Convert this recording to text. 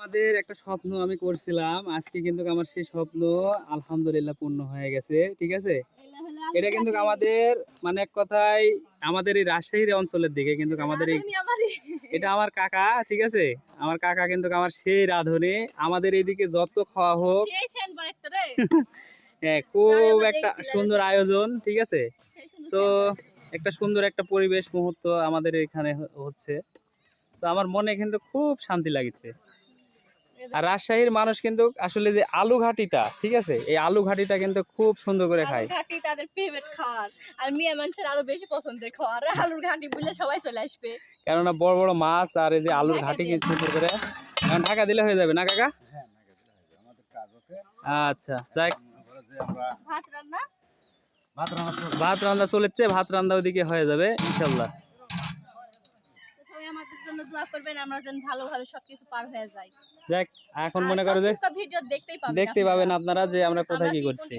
আমাদের একটা স্বপ্ন আমি করছিলাম, আজকে কিন্তু আমার সেই স্বপ্ন আলহামদুলিল্লাহ পূর্ণ হয়ে গেছে। ঠিক আছে, এটা কিন্তু আমাদের মানে এক কথায় আমাদের এই রাজশাহীর অঞ্চলের দিকে কিন্তু আমাদের এই এটা আমার কাকা। ঠিক আছে, আমার কাকা কিন্তু আমার সেই রাঁধুনি। আমাদের এইদিকে যত খাওয়া হোক হ্যাঁ, খুব একটা সুন্দর আয়োজন। ঠিক আছে, তো একটা সুন্দর একটা পরিবেশ মুহূর্ত আমাদের এখানে হচ্ছে। তো আমার মনে কিন্তু খুব শান্তি লাগছে। আর রাজশাহীর মানুষ কিন্তু আসলে যে আলু ঘাটিটা, ঠিক আছে, এই আলু ঘাটিটা কিন্তু খুব সুন্দর করে খায়। ঘাটি তাদের ফেভারিট খাবার, আর মিয়া মানুষের আরো বেশি পছন্দের খাবার। আলুর ঘাটি বললে সবাই চলে আসবে, কেননা বড় বড় মাছ আর এই যে আলুর ঘাটি কিন্তু সুন্দর করে এখন ঢাকা দিলে হয়ে যাবে না কাকা? আচ্ছা, যাক, ভাত রান্না চলেছে, ভাত রান্না ওইদিকে হয়ে যাবে ইনশাল্লাহ। সবাই আমাদের জন্য দোয়া করবেন, আমরা যেন ভালোভাবে সবকিছু পার হয়ে যাই। যাক, এখন মনে করো যে ভিডিও দেখতেই দেখতে পাবেন আপনারা যে আমরা কোথায় কি করছি।